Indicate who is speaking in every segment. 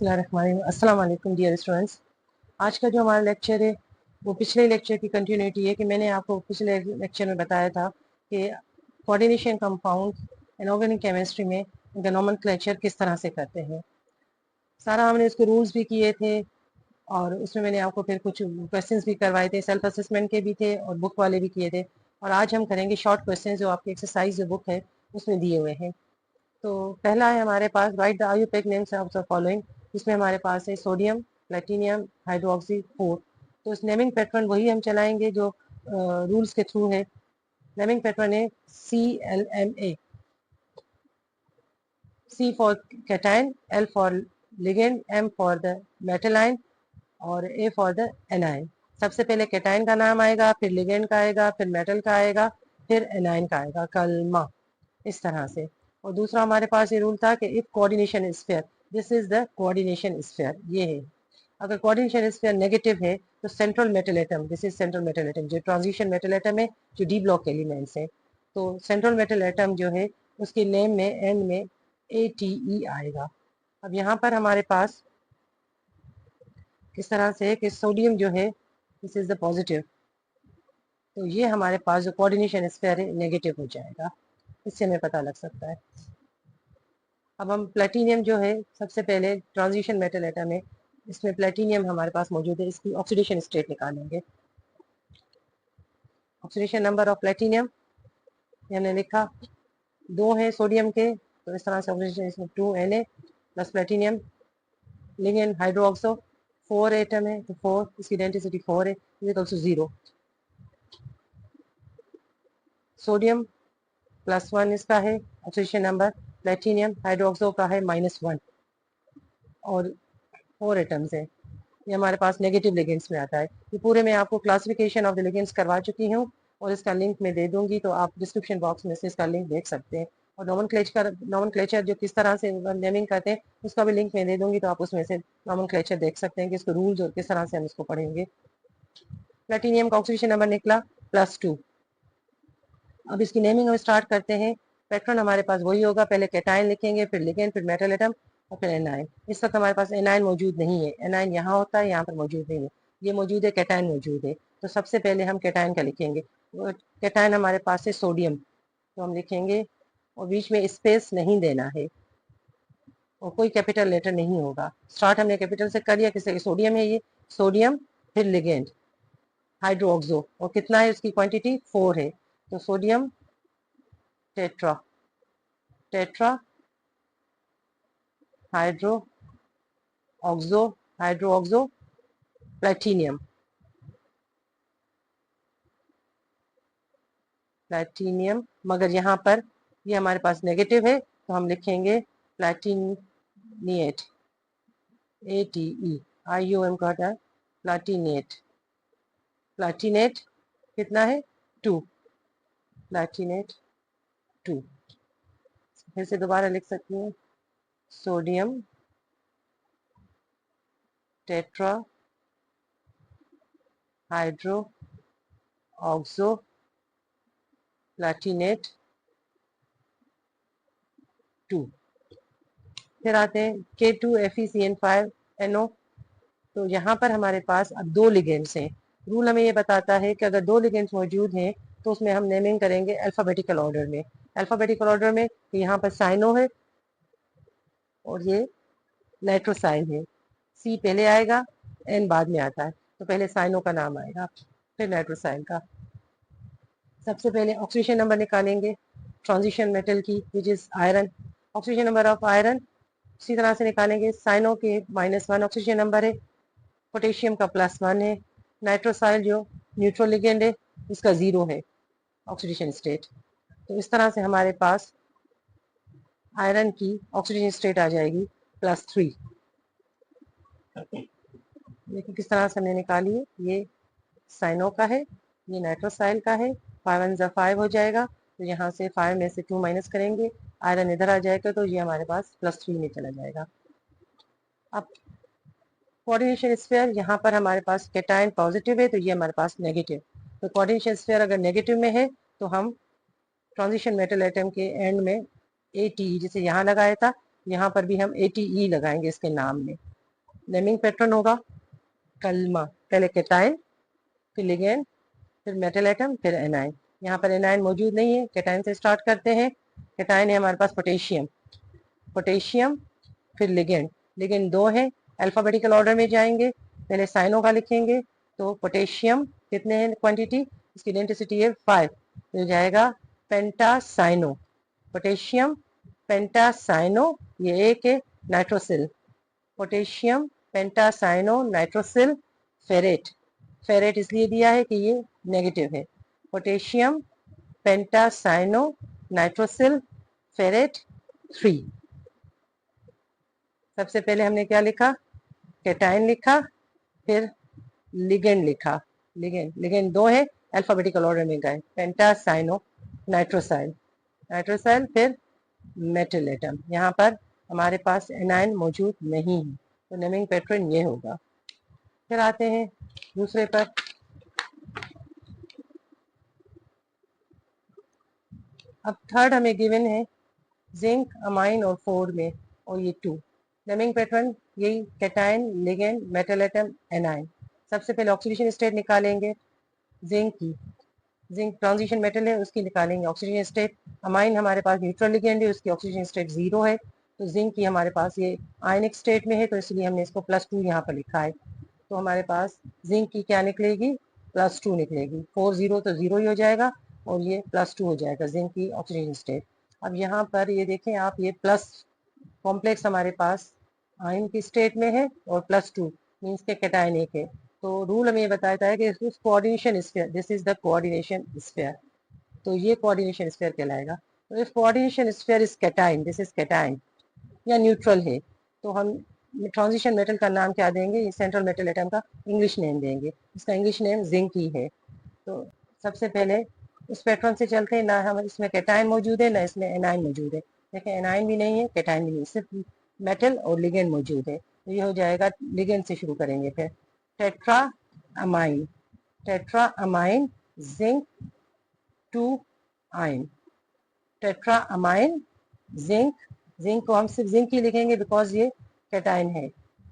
Speaker 1: अस्सलाम वालेकुम dear students. आज का जो हमारा लेक्चर है वो पिछले लेक्चर की कंटिन्यूटी है कि मैंने आपको पिछले लेक्चर में बताया था कि कोऑर्डिनेशन कंपाउंड इनऑर्गेनिक केमिस्ट्री में इनका नोमेनक्लेचर किस तरह से करते हैं। सारा हमने इसके रूल्स भी किए थे और उसमें मैंने आपको फिर कुछ क्वेश्चंस भी करवाए थे, सेल्फ असेसमेंट के भी थे और बुक वाले भी किए थे। और आज हम करेंगे शॉर्ट क्वेश्चन जो आपकी एक्सरसाइज जो बुक है उसमें दिए हुए हैं। तो पहला है हमारे पास write the IUPAC names of the following, जिसमें हमारे पास है सोडियम, प्लेटिनियम, हाइड्रोक्सी 4। तो इस नेमिंग पैटर्न वही हम चलाएंगे जो रूल्स के थ्रू है। नेमिंग पैटर्न है CLMA, C for cation, L for ligand, M for the metal ion और A फॉर द एनायन। सबसे पहले कैटायन का नाम आएगा, फिर लिगेंड का आएगा, फिर मेटल का आएगा, फिर एनायन का आएगा, कलमा, इस तरह से। और दूसरा हमारे पास ये रूल था कि if coordination sphere, this is the coordination sphere, ये है। अगर कोऑर्डिनेशन स्फीयर नेगेटिव है तो central metal atom, this is central metal atom, जो ट्रांजिशन मेटल एटम है, जो डी ब्लॉक एलिमेंट्स है। तो सेंट्रल मेटल एटम जो है उसके नेम में एंड में ATE आएगा। अब यहाँ पर हमारे पास किस तरह से है कि सोडियम जो है दिस इज द पॉजिटिव, तो ये हमारे पास जो कोऑर्डिनेशन स्फीयर है नेगेटिव हो जाएगा, इससे हमें पता लग सकता है। अब हम प्लेटिनियम जो है सबसे पहले ट्रांजिशन मेटल एटम है, इसमें प्लेटिनियम हमारे पास मौजूद है, इसकी ऑक्सीडेशन स्टेट निकालेंगे। ऑक्सीडेशन नंबर ऑफ प्लेटिनियम हमने लिखा 2 है सोडियम के, तो इस तरह से ऑक्सीडेशन इसमें 2Na plus platinum. Ligand hydroxo 4 atom है तो 4, इसकी डेंसिटी 4 है, इज ऑल्सो 0। सोडियम +1 इसका है ऑक्सीडेशन नंबर, प्लेटिनियम हाइड्रोक्सो का है -1 और 4 एटम्स है। ये हमारे पास नेगेटिव लिगेंड्स में आता है। ये पूरे में आपको क्लासिफिकेशन ऑफ द लिगेंड्स करवा चुकी हूँ और इसका लिंक मैं दे दूंगी, तो आप डिस्क्रिप्शन बॉक्स में से इसका लिंक देख सकते हैं। और नोमेनक्लेचर जो किस तरह से नेमिंग करते हैं उसका भी लिंक मैं दे दूंगी, तो आप उसमें से नोमेनक्लेचर देख सकते हैं कि इसके रूल्स और किस तरह से हम इसको पढ़ेंगे। प्लेटिनियम का ऑक्सीडेशन नंबर निकला +2। अब इसकी नेमिंग हम स्टार्ट करते हैं। पैटर्न हमारे पास वही होगा, पहले कैटायन लिखेंगे, फिर लिगेंड, फिर मेटल एटम और फिर एनायन। इस वक्त हमारे पास एनायन मौजूद नहीं है, एनायन यहाँ होता है, यहाँ पर मौजूद नहीं है, ये मौजूद है, कैटायन मौजूद है। तो सबसे पहले हम कैटायन का लिखेंगे। कैटायन हमारे पास है सोडियम, तो हम लिखेंगे और बीच में स्पेस नहीं देना है और कोई कैपिटल लेटर नहीं होगा। स्टार्ट हमने कैपिटल से कर लिया, किससे? सोडियम है ये, सोडियम, फिर लिगेंड हाइड्रोक्सो, और कितना है उसकी क्वांटिटी 4 है, तो sodium tetra, tetra hydro oxo, hydro oxo platinum, platinum. मगर यहाँ पर ये हमारे पास नेगेटिव है तो हम लिखेंगे प्लेटिनिएट, ATE, का होता है प्लेटिनेट। प्लेटिनेट कितना है 2, प्लेटिनेट 2। फिर से दोबारा लिख सकती हूँ, sodium tetra hydro oxo Palatinate 2। फिर आते हैं K2FeCN5NO। तो यहाँ पर हमारे पास अब 2 लिगेंड्स हैं। रूल हमें ये बताता है कि अगर 2 लिगेंड्स मौजूद हैं तो उसमें हम नेमिंग करेंगे अल्फ़ाबेटिकल ऑर्डर में। अल्फ़ाबेटिकल ऑर्डर में यहाँ पर साइनो है और ये नाइट्रोसाइन है, C पहले आएगा, N बाद में आता है, तो पहले साइनो का नाम आएगा, फिर नाइट्रोसाइन का। सबसे पहले ऑक्सीडेशन नंबर निकालेंगे ट्रांजिशन मेटल की, which is iron. Oxidation number of iron इसी तरह से निकालेंगे, साइनो के -1 ऑक्सीजन नंबर है, पोटेशियम का +1 है, नाइट्रोसाइल जो न्यूट्रल लिगेंड है इसका 0 है ऑक्सीडेशन स्टेट। तो इस तरह से हमारे पास आयरन की ऑक्सीडेशन स्टेट आ जाएगी +3। देखिए किस तरह से हमने निकाली है, ये साइनो का है, ये नाइट्रोसाइल का है, 5 1 5 हो जाएगा, तो यहाँ से 5 में से 2 माइनस करेंगे, आयरन इधर आ जाएगा, तो ये हमारे पास +3 में चला जाएगा। अब कोऑर्डिनेशन स्फीयर, यहाँ पर हमारे पास कैटायन पॉजिटिव है तो ये हमारे पास नेगेटिव। तो कोऑर्डिनेशन स्फीयर अगर नेगेटिव में है तो हम ट्रांजिशन मेटल एटम के एंड में ATE, जैसे यहाँ लगाया था, यहाँ पर भी हम ATE लगाएंगे इसके नाम में। नेमिंग पैटर्न होगा कलमा, पहले कैटाइन फिर लिगेंड फिर मेटल एटम फिर एनाइन। यहाँ पर एनाइन मौजूद नहीं है, कैटाइन से स्टार्ट करते हैं। कैटाइन है हमारे पास पोटेशियम, पोटेशियम फिर लिगेंड, लिगेंड दो है, अल्फाबेटिकल ऑर्डर में जाएंगे, पहले साइनो का लिखेंगे। तो पोटेशियम कितने हैं क्वांटिटी, इसकी डेंसिटी है 5, तो जाएगा पेंटासाइनो, पोटेशियम पेंटासाइनो, ये एक है nitrosyl, potassium pentacyano nitrosyl ferrate, ferrate इसलिए दिया है कि ये नेगेटिव है, पोटेशियम पेंटासाइनो नाइट्रोसिल फेरेट 3। सबसे पहले हमने क्या लिखा, कैटाइन लिखा, फिर लिगेंड लिखा, लिगेंड, लिगेंड दो है, अल्फाबेटिकल ऑर्डर में गए, पेंटासाइनो नाइट्रोसाइल, नाइट्रोसाइल फिर मेटल एटम। यहाँ पर हमारे पास एनाइन मौजूद नहीं है, तो नेमिंग पैटर्न ये होगा। फिर आते हैं दूसरे पर, अब थर्ड हमें गिवन है जिंक अमाइन और 4 में, और ये 2 नेमिंग पैटर्न यही, cation ligand metal atom A9. सबसे पहले ऑक्सीडेशन स्टेट निकालेंगे जिंक की, जिंक ट्रांजिशन मेटल है उसकी निकालेंगे ऑक्सीजन स्टेट, अमाइन हमारे पास न्यूट्रल लिगेंड है उसकी ऑक्सीजन स्टेट 0 है, तो जिंक की हमारे पास ये आयनिक स्टेट में है, तो इसलिए हमने इसको +2 यहाँ पर लिखा है। तो हमारे पास जिंक की क्या निकलेगी, +2 निकलेगी, 4 0 तो 0 ही हो जाएगा, और ये +2 हो जाएगा जिंक की ऑक्सीजन स्टेट। अब यहाँ पर ये देखें आप, ये प्लस कॉम्प्लेक्स हमारे पास आयन की स्टेट में है, और +2 मीन्स के कैटायन एक है, तो रूल हमें ये बताता है कि coordination sphere, this is the coordination sphere, तो ये कोऑर्डिनेशन स्फीयर कहलाएगा। तो if coordination sphere is cation, this is cation या न्यूट्रल है, तो हम ट्रांजिशन मेटल का नाम क्या देंगे, सेंट्रल मेटल एटम का इंग्लिश नेम देंगे, इसका इंग्लिश नेम जिंक ही है। तो सबसे पहले इस पैटर्न से चलते हैं, ना हम इसमें कैटायन मौजूद है ना इसमें एनाइन मौजूद है, देखें एनाइन भी नहीं है कैटायन भी नहीं, सिर्फ मेटल और लिगेंड मौजूद है, तो ये हो जाएगा, लिगेंड से शुरू करेंगे। फिर tetra amine, tetra amine zinc 2 ion, tetra amine zinc, zinc को हम सिर्फ जिंक ही लिखेंगे बिकॉज ये कैटायन है,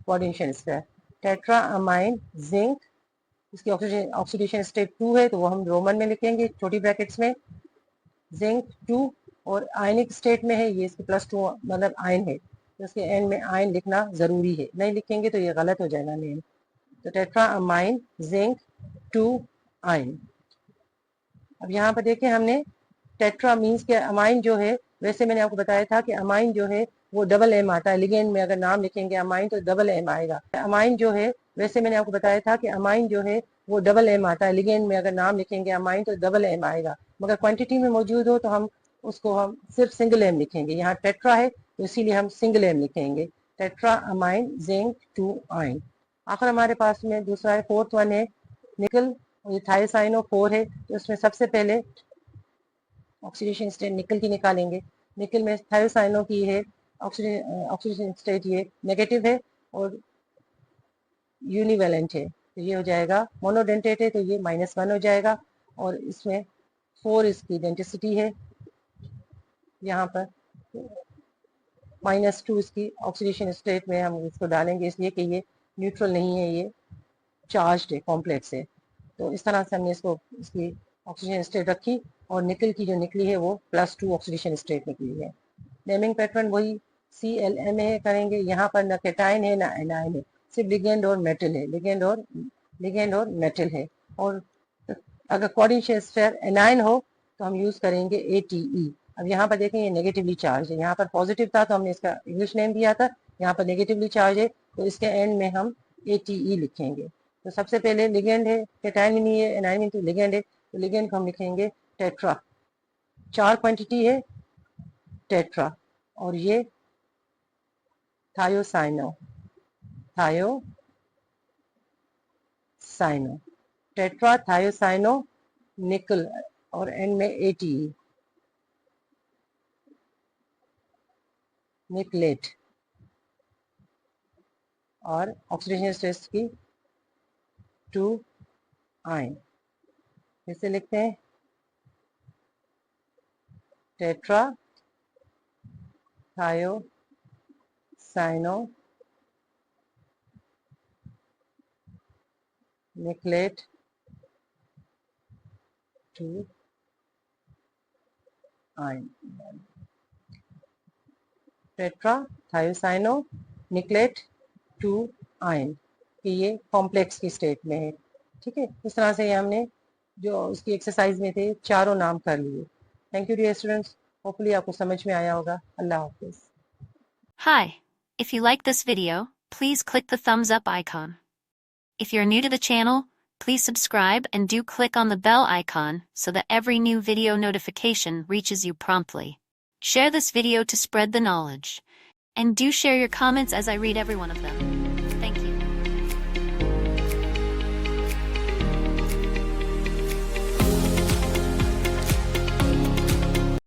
Speaker 1: coordination sphere, tetra amine zinc, इसकी ऑक्सीडेशन स्टेट 2 है, तो वो हम रोमन में लिखेंगे छोटी ब्रैकेट्स में, जिंक 2, और आयनिक स्टेट में है ये, इसके +2 मतलब आयन है, तो इसके एंड में आयन लिखना जरूरी है, नहीं लिखेंगे तो ये गलत हो जाएगा नेम। तो टेट्रा अमाइन जिंक 2 आयन। अब यहाँ पर देखें हमने टेट्रा मीन्स के अमाइन जो है, वैसे मैंने आपको बताया था कि अमाइन जो है वो डबल एम आता है, लिगेंड में अगर नाम लिखेंगे अमाइन तो डबल एम आएगा, अमाइन जो है वैसे मैंने आपको बताया था कि अमाइन जो है वो डबल एम आता है, लिगेंड में अगर नाम लिखेंगे अमाइन तो डबल एम आएगा, मगर क्वांटिटी में मौजूद हो तो हम उसको हम सिर्फ सिंगल एम लिखेंगे, यहाँ टेट्रा है तो इसीलिए हम सिंगल एम लिखेंगे, टेट्रा अमाइन जिंक 2 आयन। आखिर हमारे पास में दूसरा है, फोर्थ वन है निकल, ये थायोसाइनो 4 है, तो इसमें सबसे पहले ऑक्सीडेशन स्टेट निकल की निकालेंगे, निकल में थायोसाइनो की है ऑक्सीडेशन स्टेट ये नेगेटिव है और यूनिवेलेंट है, तो ये हो जाएगा, मोनोडेंटेट है तो ये -1 हो जाएगा, और इसमें 4 इसकी डेंटिसिटी है, यहाँ पर -2 इसकी ऑक्सीडेशन स्टेट में हम इसको डालेंगे, इसलिए कि ये न्यूट्रल नहीं है, ये चार्ज्ड है, कॉम्प्लेक्स है, तो इस तरह से हमने इसको इसकी ऑक्सीजन स्टेट रखी, और निकल की जो निकली है वो +2 ऑक्सीडेशन स्टेट निकली है। नेमिंग पैटर्न वही CLMA करेंगे, यहाँ पर ना कैटायन है ना एनायन है, सिर्फ लिगेंड और मेटल है, लिगेंड और मेटल है, और अगर कोऑर्डिनेशन स्फीयर एनायन हो तो हम यूज करेंगे ATE। अब यहाँ पर देखें ये नेगेटिवली चार्ज है, यहाँ पर पॉजिटिव था तो हमने इसका इंग्लिश नेम दिया था, यहाँ पर नेगेटिवली चार्ज है तो इसके एंड में हम ATE लिखेंगे। तो सबसे पहले लिगेंड है, कैटायन भी नहीं है एनायन भी, तो लिगेंड है, तो लिगेंड को हम लिखेंगे टेट्रा, 4 क्वांटिटी है टेट्रा, और ये थायोसाइनो, थायोसाइनो, टेट्रा थायोसाइनो निकल, और एंड में ATE निकलेट, और ऑक्सीडेशन स्टेट की 2 आयन, इसे लिखते हैं tetra thiocyano nickelate two ion, tetra thiocyano nickelate two ion, कि ये कॉम्प्लेक्स की स्टेट में है। ठीक है, इस तरह से ये हमने जो उसकी एक्सरसाइज में थे चारों नाम कर लिए। Thank you dear students, hopefully आपको समझ में आया होगा। अल्लाह हाफिज।
Speaker 2: Hi, if you like this video, please click the thumbs up icon. If you're new to the channel, please subscribe and do click on the bell icon so that every new video notification reaches you promptly. Share this video to spread the knowledge. And do share your comments as I read every one of them.